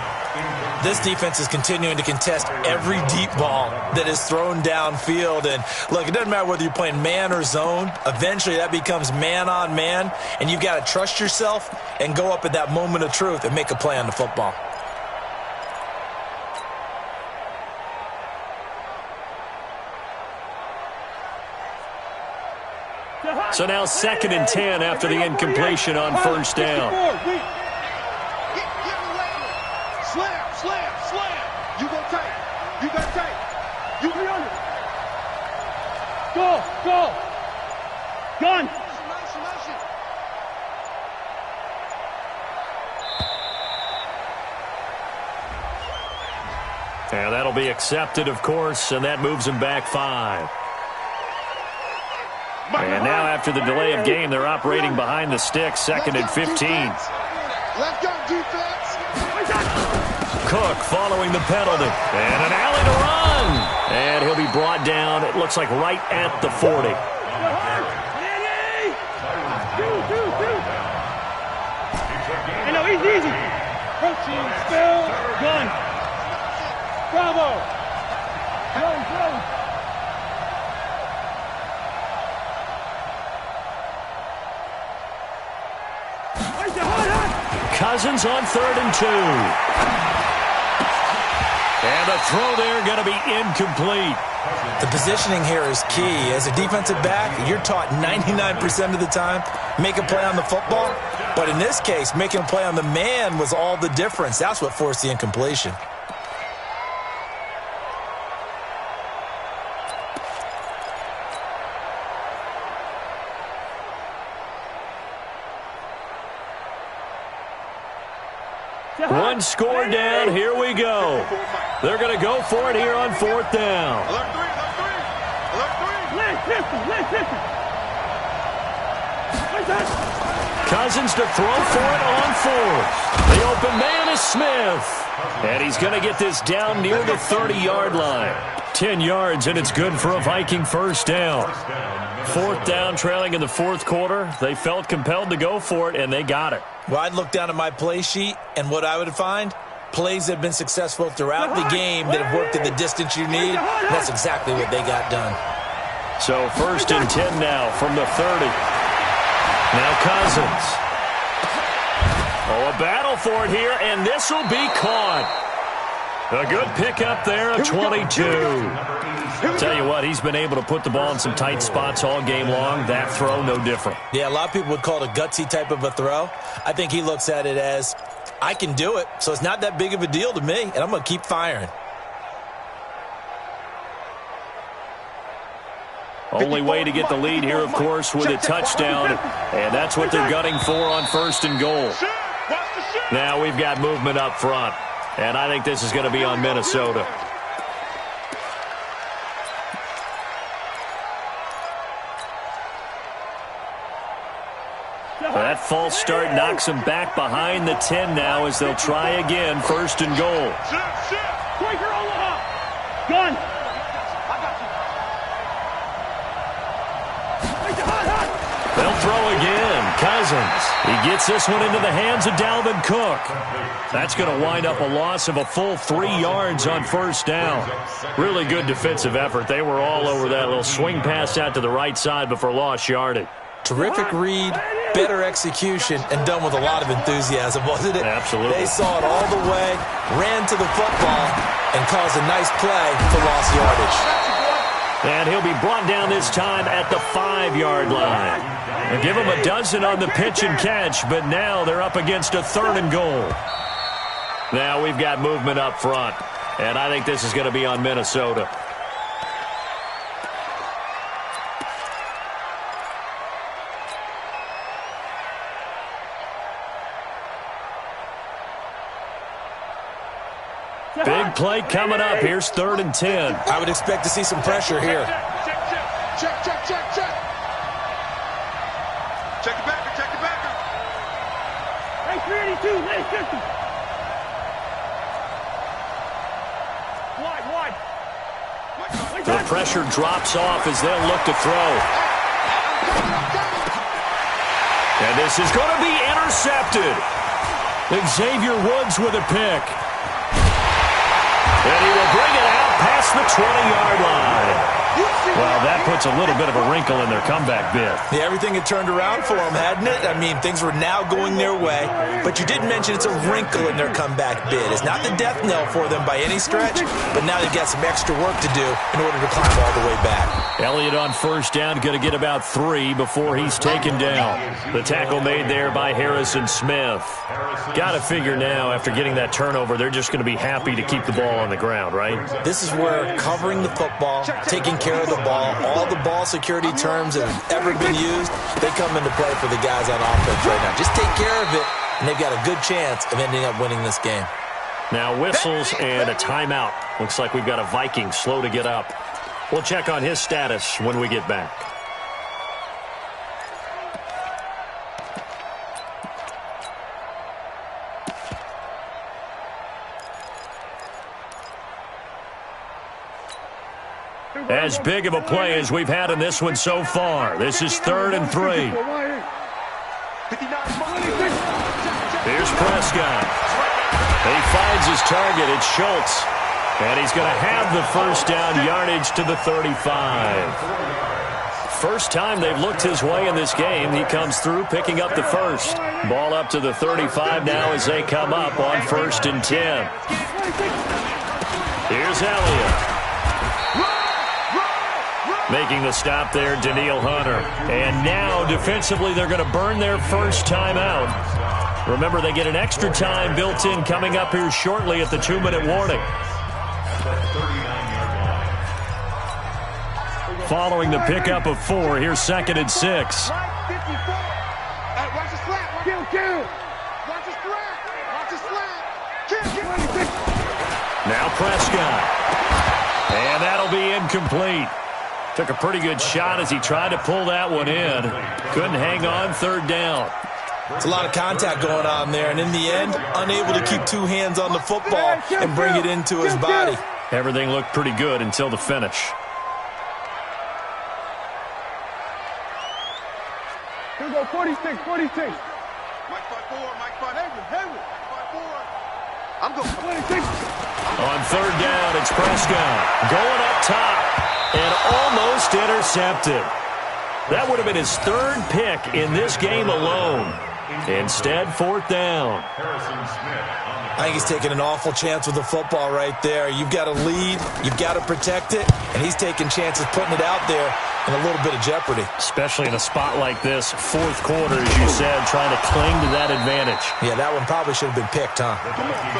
This defense is continuing to contest every deep ball that is thrown downfield. And, look, it doesn't matter whether you're playing man or zone. Eventually, that becomes man-on-man, and you've got to trust yourself and go up at that moment of truth and make a play on the football. So now 2nd and 10 after the incompletion on 1st down. Slam. You go tight. You got tight. You be on it. Go. Gun. And that'll be accepted, of course, and that moves him back 5. And now after the delay of game, they're operating behind the sticks, 2nd and 15. Left guard defense. Cook following the penalty. And an alley to run. And he'll be brought down, it looks like right at the 40. I know, he's easy. Protein, spill, gun. Bravo. Go. Cousins on 3rd and 2. And the throw there going to be incomplete. The positioning here is key. As a defensive back, you're taught 99% of the time, make a play on the football. But in this case, making a play on the man was all the difference. That's what forced the incompletion. One score down. Here we go. They're going to go for it here on 4th down. Alert 3. Cousins to throw for it on 4th. The open man is Smith. And he's going to get this down near the 30-yard line. 10 yards, and it's good for a Viking 1st down. 4th down, trailing in the 4th quarter. They felt compelled to go for it, and they got it. Well, I'd look down at my play sheet, and what I would find, plays that have been successful throughout the game that have worked at the distance you need. That's exactly what they got done. So 1st and 10 now from the 30. Now Cousins. Oh, a battle for it here, and this will be caught. A good pickup there of 22. Tell you what, he's been able to put the ball in some tight spots all game long. That throw, no different. Yeah, a lot of people would call it a gutsy type of a throw. I think he looks at it as, I can do it, so it's not that big of a deal to me, and I'm going to keep firing. Only way to get the lead here, of course, with a touchdown, and that's what they're gunning for on 1st and goal. Now we've got movement up front, and I think this is going to be on Minnesota. That false start knocks them back behind the 10 now as they'll try again, 1st and goal. Quaker Omaha. Gun. They'll throw again. Cousins. He gets this one into the hands of Dalvin Cook. That's going to wind up a loss of a full 3 yards on 1st down. Really good defensive effort. They were all over that little swing pass out to the right side before lost yardage. Terrific read, better execution, and done with a lot of enthusiasm, wasn't it? Absolutely. They saw it all the way, ran to the football, and caused a nice play for lost yardage. And he'll be brought down this time at the 5-yard line. They give him a dozen on the pitch and catch, but now they're up against a 3rd and goal. Now we've got movement up front, and I think this is going to be on Minnesota. Big play coming up. Here's 3rd and 10. I would expect to see some pressure here. Check. Check the backer. Hey, 382, late 50. Wide. The pressure drops off as they'll look to throw. And this is going to be intercepted. Xavier Woods with a pick. And he will bring it out past the 20-yard line. Well, that puts a little bit of a wrinkle in their comeback bid. Yeah, everything had turned around for them, hadn't it? I mean, things were now going their way. But you did mention it's a wrinkle in their comeback bid. It's not the death knell for them by any stretch, but now they've got some extra work to do in order to climb all the way back. Elliott on 1st down, going to get about 3 before he's taken down. The tackle made there by Harrison Smith. Got to figure now, after getting that turnover, they're just going to be happy to keep the ball on the ground, right? This is where covering the football, taking care of the ball, all the ball security terms that have ever been used, they come into play for the guys on offense right now. Just take care of it, and they've got a good chance of ending up winning this game. Now whistles and a timeout. Looks like we've got a Viking slow to get up. We'll check on his status when we get back. As big of a play as we've had in this one so far. This is 3rd and 3. Here's Prescott. He finds his target. It's Schultz. And he's going to have the first down yardage to the 35. First time they've looked his way in this game. He comes through picking up the first. Ball up to the 35 now as they come up on 1st and 10. Here's Elliott. Making the stop there, Danielle Hunter. And now, defensively, they're going to burn their first time out. Remember, they get an extra time built in coming up here shortly at the 2-minute warning. Following the pickup of 4, here's 2nd and 6. Watch the slap. Kill. Watch the slap. Watch the slap. Kill. Now Prescott. And that'll be incomplete. Took a pretty good shot as he tried to pull that one in. Couldn't hang on, 3rd down. It's a lot of contact going on there, and in the end, unable to keep 2 hands on the football and bring it into his body. Everything looked pretty good until the finish. Here we go, 46. Mike 5-4. Henry. 5-4. I'm going 46. On 3rd down, it's Prescott. Going up top and almost intercepted. That would have been his 3rd pick in this game alone. Instead, 4th down. I think he's taking an awful chance with the football right there. You've got to lead, you've got to protect it, and he's taking chances putting it out there in a little bit of jeopardy. Especially in a spot like this, 4th quarter, as you said, trying to cling to that advantage. Yeah, that one probably should have been picked, huh?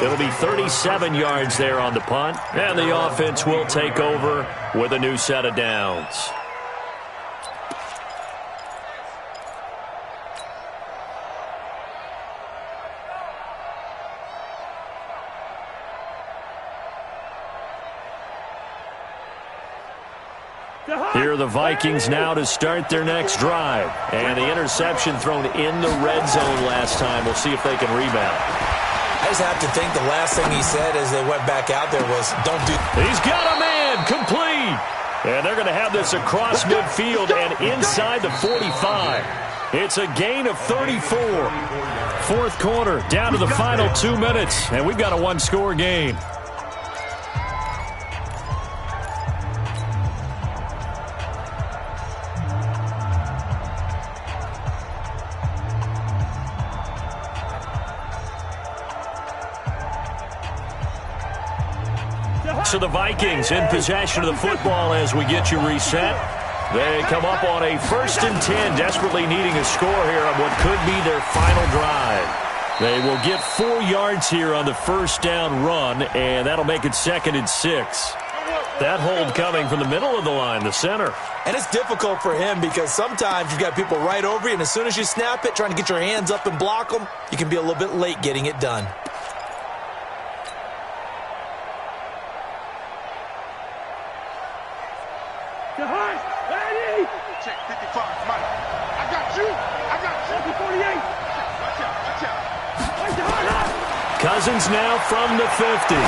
It'll be 37 yards there on the punt, and the offense will take over with a new set of downs. Here are the Vikings now to start their next drive. And the interception thrown in the red zone last time. We'll see if they can rebound. I just have to think the last thing he said as they went back out there was, don't do... He's got a man, complete. And they're going to have this across midfield and inside the 45. It's a gain of 34. 4th quarter, down to the final 2 minutes. And we've got a 1-score game. So the Vikings in possession of the football as we get you reset. They come up on a 1st and 10, desperately needing a score here on what could be their final drive. They will get 4 yards here on the 1st down run, and that'll make it 2nd and 6. That hold coming from the middle of the line, the center. And it's difficult for him because sometimes you've got people right over you, and as soon as you snap it, trying to get your hands up and block them, you can be a little bit late getting it done. Check 55, Mike. I got you. 48. Watch out. Cousins now from the 50.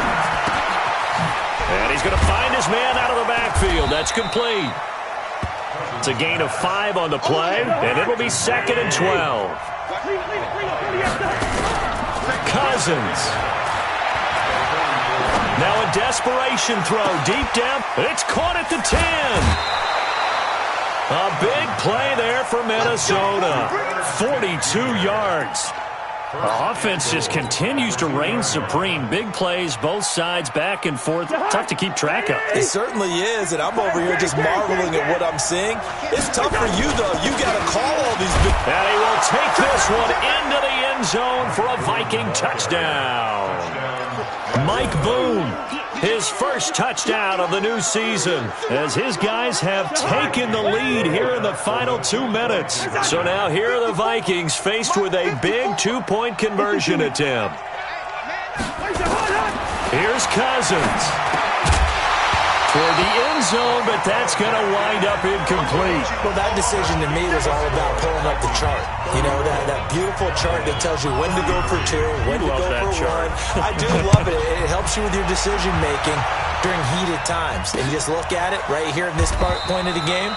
And he's going to find his man out of the backfield. That's complete. It's a gain of 5 on the play, and it'll be 2nd and 12. Cousins. Now a desperation throw deep down. It's caught at the 10. A big play there for Minnesota. 42 yards. The offense just continues to reign supreme. Big plays, both sides, back and forth. Tough to keep track of. It certainly is, and I'm over here just marveling at what I'm seeing. It's tough for you, though. You got to call all these big... And he will take this one into the end zone for a Viking touchdown. Mike Boone, his first touchdown of the new season, as his guys have taken the lead here in the final 2 minutes. So now here are the Vikings faced with a big 2-point conversion attempt. Here's Cousins. Toward the end zone, but that's going to wind up incomplete. Well, that decision to me was all about pulling up the chart. You know, that beautiful chart that tells you when to go for 2, when to go for 1. I do love it. It helps you with your decision-making during heated times. And you just look at it right here in this point of the game.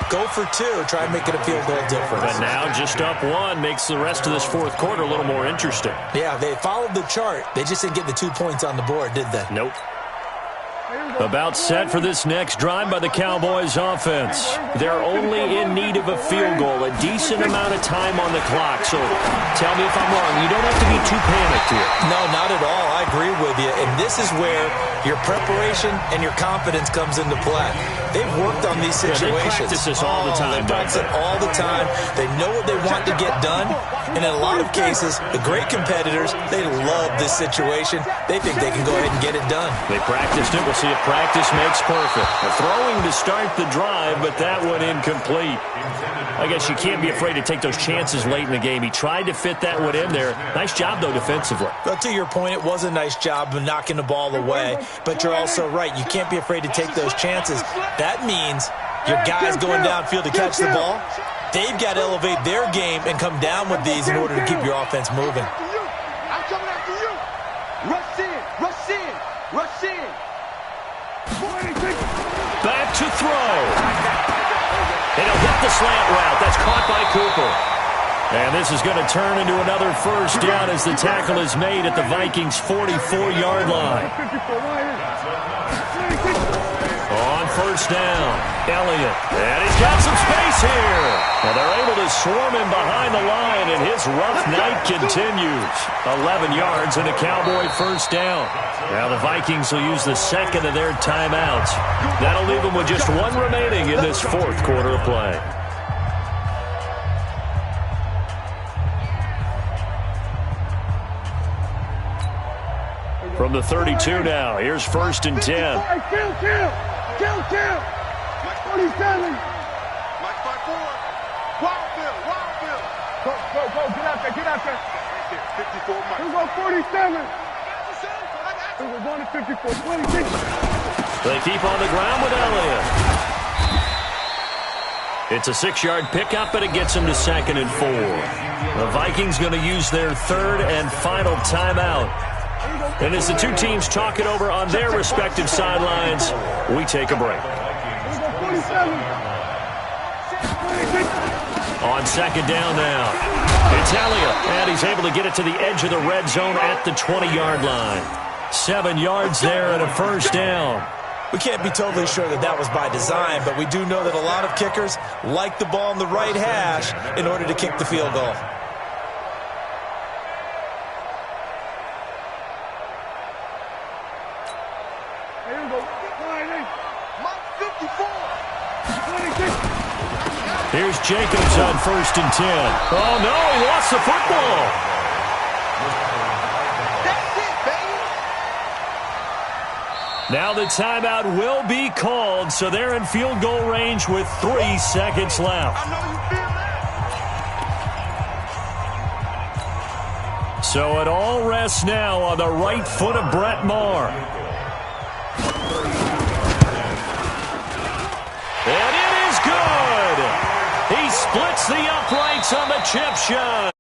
Go for 2. Try and make it a field goal difference. But now just up 1 makes the rest of this fourth quarter a little more interesting. Yeah, they followed the chart. They just didn't get the 2 points on the board, did they? Nope. About set for this next drive by the Cowboys offense. They're only in need of a field goal, a decent amount of time on the clock. So tell me if I'm wrong. You don't have to be too panicked here. No, not at all. I agree with you. And this is where your preparation and your confidence comes into play. They've worked on these situations. They practice this all the time. They practice it all the time. They know what they want to get done. And in a lot of cases, the great competitors, they love this situation. They think they can go ahead and get it done. They practiced it. We'll see if practice makes perfect. A throwing to start the drive, but that one incomplete. I guess you can't be afraid to take those chances late in the game. He tried to fit that one in there. Nice job, though, defensively. Well, to your point, it was a nice job of knocking the ball away. But you're also right. You can't be afraid to take those chances. That means your guys going downfield to catch the ball, they've got to elevate their game and come down with these in order to keep your offense moving. I'm coming after you. Rush in, rush in, rush in. Back to throw. And he'll hit the slant route. That's caught by Cooper. And this is going to turn into another first down as the tackle is made at the Vikings' 44-yard line. On first down, Elliott. And he's got some space here. And they're able to swarm him behind the line, and his rough night continues. 11 yards and a Cowboy first down. Now the Vikings will use the second of their timeouts. That'll leave them with just 1 remaining in this fourth quarter of play. From the 32 now, here's first and 10. Kill. 47. Mike 5-4. Wild Bill. Go. Get out there. 54, Mike. Here we go, 47. We're going to 54. 26. They keep on the ground with Elliott. It's a 6-yard pickup, and it gets them to 2nd and 4. The Vikings going to use their third and final timeout. And as the two teams talk it over on their respective sidelines, we take a break. On second down now, it's Elliott, and he's able to get it to the edge of the red zone at the 20-yard line. 7 yards there and a first down. We can't be totally sure that that was by design, but we do know that a lot of kickers like the ball in the right hash in order to kick the field goal. Here's Jacobs on first and 10. Oh, no, he lost the football. That's it, baby. Now the timeout will be called, so they're in field goal range with 3 seconds left. I know you feel that. So it all rests now on the right foot of Brett Maher. And it is good. He splits the uprights on the chip shot.